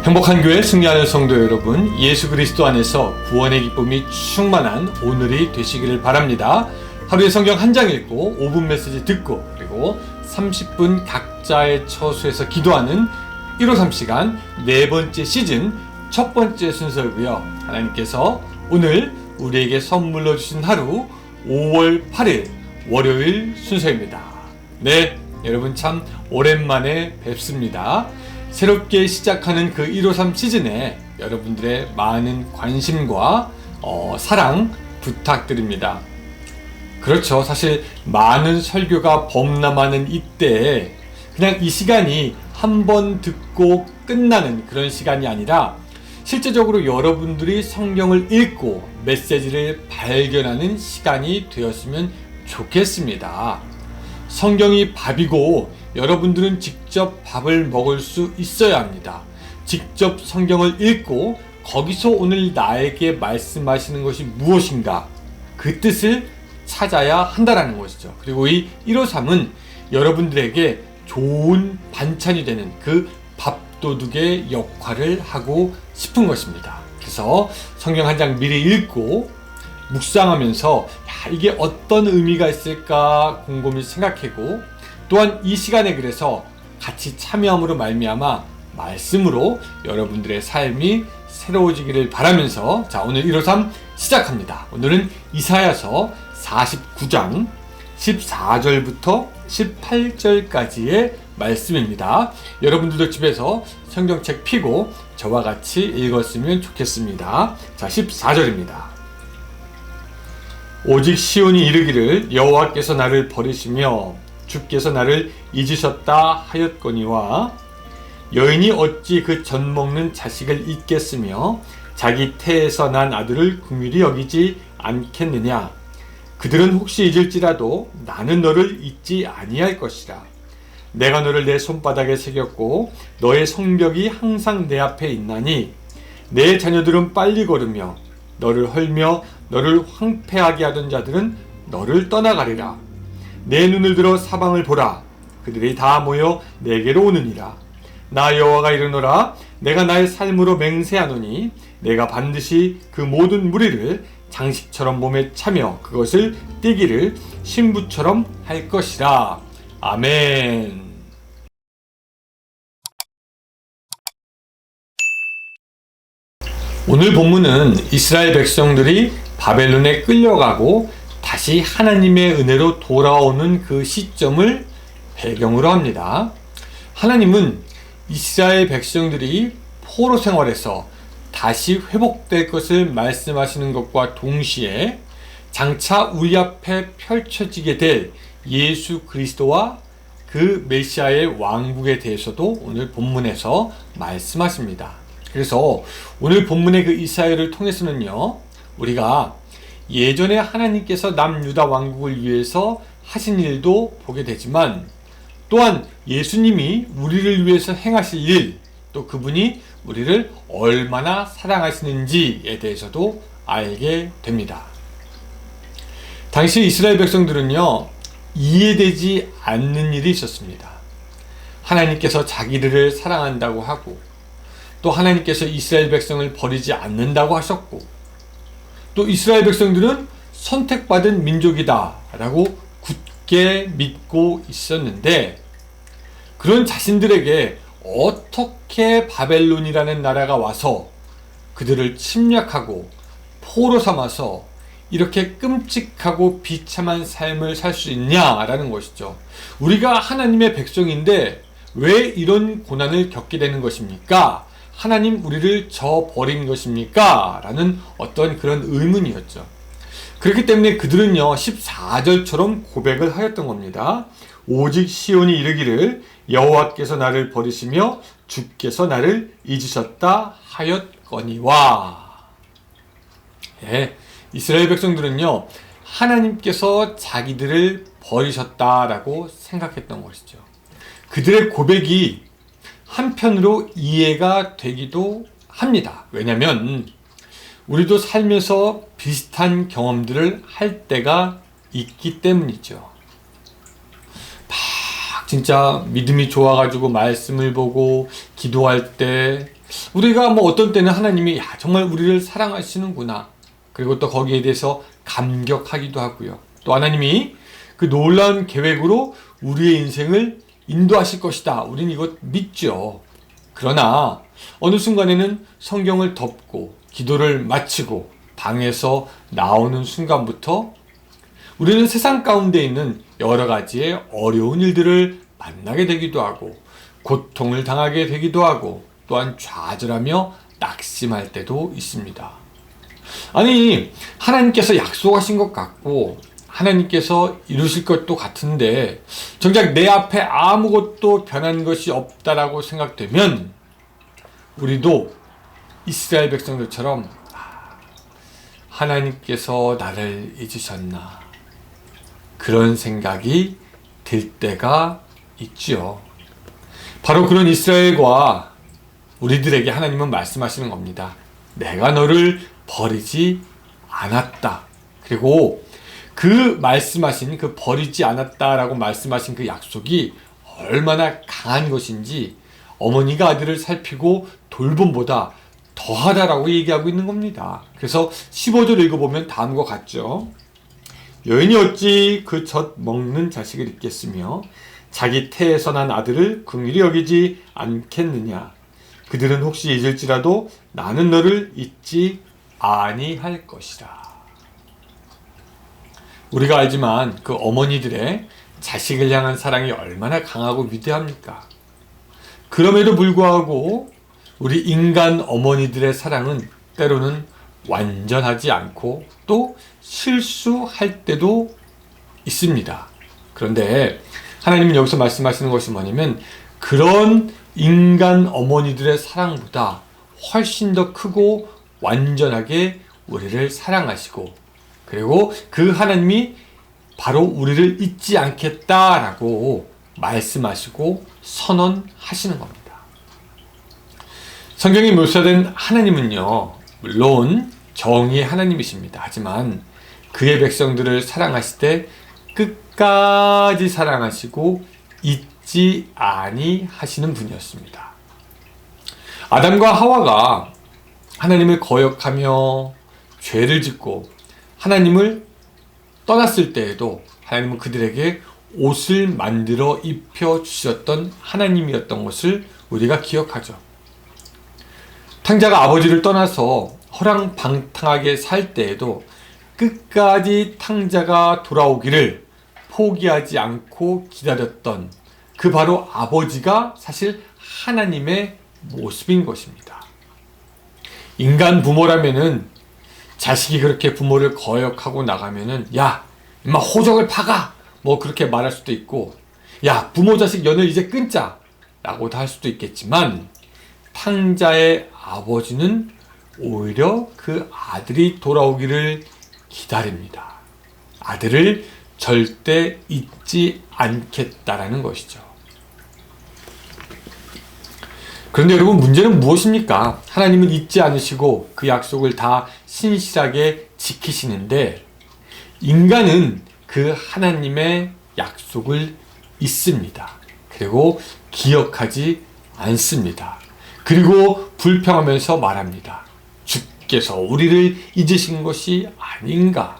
행복한 교회 승리하는 성도 여러분, 예수 그리스도 안에서 구원의 기쁨이 충만한 오늘이 되시기를 바랍니다. 하루에 성경 한 장 읽고 5분 메시지 듣고 그리고 30분 각자의 처소에서 기도하는 153 시간 네 번째 시즌 첫 번째 순서이고요. 하나님께서 오늘 우리에게 선물로 주신 하루 5월 8일 월요일 순서입니다. 네, 여러분 참 오랜만에 뵙습니다. 새롭게 시작하는 그 153 시즌에 여러분들의 많은 관심과 사랑 부탁드립니다. 그렇죠. 사실 많은 설교가 범람하는 이때에 그냥 이 시간이 한 번 듣고 끝나는 그런 시간이 아니라 실제적으로 여러분들이 성경을 읽고 메시지를 발견하는 시간이 되었으면 좋겠습니다. 성경이 밥이고 여러분들은 직접 밥을 먹을 수 있어야 합니다. 직접 성경을 읽고 거기서 오늘 나에게 말씀하시는 것이 무엇인가 그 뜻을 찾아야 한다라는 것이죠. 그리고 이 153은 여러분들에게 좋은 반찬이 되는 그 밥도둑의 역할을 하고 싶은 것입니다. 그래서 성경 한 장 미리 읽고 묵상하면서 이게 어떤 의미가 있을까 곰곰이 생각하고 또한 이 시간에 그래서 같이 참여함으로 말미암아 말씀으로 여러분들의 삶이 새로워지기를 바라면서 자, 오늘 153 시작합니다. 오늘은 이사야서 49장 14절부터 18절까지의 말씀입니다. 여러분들도 집에서 성경책 펴고 저와 같이 읽었으면 좋겠습니다. 자, 14절입니다. 오직 시온이 이르기를 여호와께서 나를 버리시며 주께서 나를 잊으셨다 하였거니와 여인이 어찌 그 젖 먹는 자식을 잊겠으며 자기 태에서 난 아들을 긍휼히 여기지 않겠느냐. 그들은 혹시 잊을지라도 나는 너를 잊지 아니할 것이라. 내가 너를 내 손바닥에 새겼고 너의 성벽이 항상 내 앞에 있나니 내 자녀들은 빨리 걸으며 너를 헐며 너를 황폐하게 하던 자들은 너를 떠나가리라. 내 눈을 들어 사방을 보라. 그들이 다 모여 내게로 오느니라. 나 여호와가 이르노라. 내가 나의 삶으로 맹세하노니 내가 반드시 그 모든 무리를 장식처럼 몸에 차며 그것을 띠기를 신부처럼 할 것이라. 아멘. 오늘 본문은 이스라엘 백성들이 바벨론에 끌려가고 다시 하나님의 은혜로 돌아오는 그 시점을 배경으로 합니다. 하나님은 이스라엘 백성들이 포로 생활에서 다시 회복될 것을 말씀하시는 것과 동시에 장차 우리 앞에 펼쳐지게 될 예수 그리스도와 그 메시아의 왕국에 대해서도 오늘 본문에서 말씀하십니다. 그래서 오늘 본문의 그 이사야를 통해서는요, 우리가 예전에 하나님께서 남유다 왕국을 위해서 하신 일도 보게 되지만 또한 예수님이 우리를 위해서 행하실 일, 또 그분이 우리를 얼마나 사랑하시는지에 대해서도 알게 됩니다. 당시 이스라엘 백성들은요, 이해되지 않는 일이 있었습니다. 하나님께서 자기들을 사랑한다고 하고 또 하나님께서 이스라엘 백성을 버리지 않는다고 하셨고 또 이스라엘 백성들은 선택받은 민족이다 라고 굳게 믿고 있었는데 그런 자신들에게 어떻게 바벨론이라는 나라가 와서 그들을 침략하고 포로 삼아서 이렇게 끔찍하고 비참한 삶을 살 수 있냐라는 것이죠. 우리가 하나님의 백성인데 왜 이런 고난을 겪게 되는 것입니까? 하나님 우리를 저버린 것입니까? 라는 어떤 그런 의문이었죠. 그렇기 때문에 그들은요 14절처럼 고백을 하였던 겁니다. 오직 시온이 이르기를 여호와께서 나를 버리시며 주께서 나를 잊으셨다 하였거니와. 예, 이스라엘 백성들은요 하나님께서 자기들을 버리셨다라고 생각했던 것이죠. 그들의 고백이 한편으로 이해가 되기도 합니다. 왜냐하면 우리도 살면서 비슷한 경험들을 할 때가 있기 때문이죠. 막 진짜 믿음이 좋아가지고 말씀을 보고 기도할 때 우리가 뭐 어떤 때는 하나님이 정말 우리를 사랑하시는구나, 그리고 또 거기에 대해서 감격하기도 하고요. 또 하나님이 그 놀라운 계획으로 우리의 인생을 인도하실 것이다, 우리는 이것 믿죠. 그러나 어느 순간에는 성경을 덮고 기도를 마치고 방에서 나오는 순간부터 우리는 세상 가운데 있는 여러 가지의 어려운 일들을 만나게 되기도 하고, 고통을 당하게 되기도 하고, 또한 좌절하며 낙심할 때도 있습니다. 아니, 하나님께서 약속하신 것 같고 하나님께서 이루실 것도 같은데 정작 내 앞에 아무것도 변한 것이 없다라고 생각되면 우리도 이스라엘 백성들처럼 하나님께서 나를 잊으셨나, 그런 생각이 들 때가 있지요. 바로 그런 이스라엘과 우리들에게 하나님은 말씀하시는 겁니다. 내가 너를 버리지 않았다. 그리고 그 말씀하신, 그 버리지 않았다라고 말씀하신 그 약속이 얼마나 강한 것인지 어머니가 아들을 살피고 돌봄보다 더하다라고 얘기하고 있는 겁니다. 그래서 15절 읽어보면 다음과 같죠. 여인이 어찌 그 젖 먹는 자식을 잊겠으며 자기 태에서 난 아들을 긍휼히 여기지 않겠느냐. 그들은 혹시 잊을지라도 나는 너를 잊지 아니할 것이라. 우리가 알지만 그 어머니들의 자식을 향한 사랑이 얼마나 강하고 위대합니까? 그럼에도 불구하고 우리 인간 어머니들의 사랑은 때로는 완전하지 않고 또 실수할 때도 있습니다. 그런데 하나님은 여기서 말씀하시는 것이 뭐냐면, 그런 인간 어머니들의 사랑보다 훨씬 더 크고 완전하게 우리를 사랑하시고, 그리고 그 하나님이 바로 우리를 잊지 않겠다라고 말씀하시고 선언하시는 겁니다. 성경에 묘사된 하나님은요, 물론 정의의 하나님이십니다. 하지만 그의 백성들을 사랑하실 때 끝까지 사랑하시고 잊지 아니하시는 분이었습니다. 아담과 하와가 하나님을 거역하며 죄를 짓고 하나님을 떠났을 때에도 하나님은 그들에게 옷을 만들어 입혀 주셨던 하나님이었던 것을 우리가 기억하죠. 탕자가 아버지를 떠나서 허랑방탕하게 살 때에도 끝까지 탕자가 돌아오기를 포기하지 않고 기다렸던 그 바로 아버지가 사실 하나님의 모습인 것입니다. 인간 부모라면은 자식이 그렇게 부모를 거역하고 나가면은 야, 임마 호적을 파가! 뭐 그렇게 말할 수도 있고, 야, 부모 자식 연을 이제 끊자! 라고도 할 수도 있겠지만, 탕자의 아버지는 오히려 그 아들이 돌아오기를 기다립니다. 아들을 절대 잊지 않겠다라는 것이죠. 그런데 여러분, 문제는 무엇입니까? 하나님은 잊지 않으시고 그 약속을 다 신실하게 지키시는데, 인간은 그 하나님의 약속을 잊습니다. 그리고 기억하지 않습니다. 그리고 불평하면서 말합니다. 주께서 우리를 잊으신 것이 아닌가?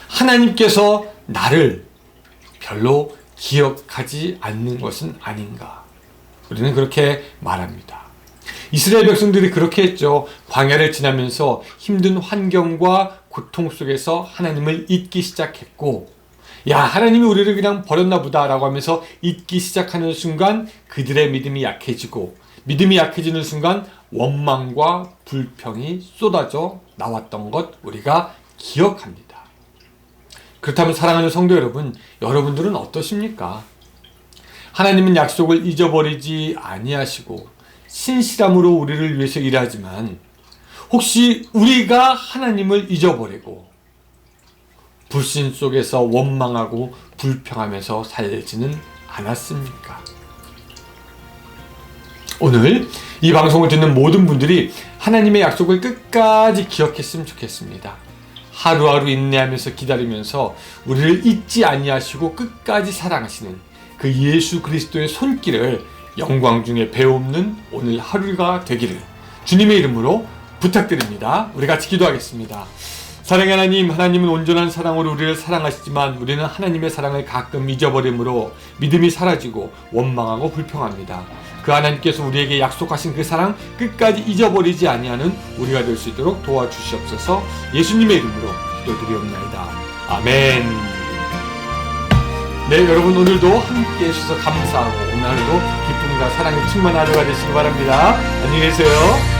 하나님께서 나를 별로 기억하지 않는 것은 아닌가? 우리는 그렇게 말합니다. 이스라엘 백성들이 그렇게 했죠. 광야를 지나면서 힘든 환경과 고통 속에서 하나님을 잊기 시작했고, 야, 하나님이 우리를 그냥 버렸나 보다 라고 하면서 잊기 시작하는 순간 그들의 믿음이 약해지고, 믿음이 약해지는 순간 원망과 불평이 쏟아져 나왔던 것 우리가 기억합니다. 그렇다면 사랑하는 성도 여러분, 여러분들은 어떠십니까? 하나님은 약속을 잊어버리지 아니하시고 신실함으로 우리를 위해서 일하지만, 혹시 우리가 하나님을 잊어버리고 불신 속에서 원망하고 불평하면서 살지는 않았습니까? 오늘 이 방송을 듣는 모든 분들이 하나님의 약속을 끝까지 기억했으면 좋겠습니다. 하루하루 인내하면서 기다리면서 우리를 잊지 아니하시고 끝까지 사랑하시는 그 예수 그리스도의 손길을 영광 중에 배없는 오늘 하루가 되기를 주님의 이름으로 부탁드립니다. 우리 같이 기도하겠습니다. 사랑의 하나님, 하나님은 온전한 사랑으로 우리를 사랑하시지만 우리는 하나님의 사랑을 가끔 잊어버림으로 믿음이 사라지고 원망하고 불평합니다. 그 하나님께서 우리에게 약속하신 그 사랑 끝까지 잊어버리지 아니하는 우리가 될 수 있도록 도와주시옵소서. 예수님의 이름으로 기도드리옵나이다. 아멘. 네, 여러분 오늘도 함께 해주셔서 감사하고 오늘 하루도 기쁨과 사랑이 충만한 하루가 되시기 바랍니다. 안녕히 계세요.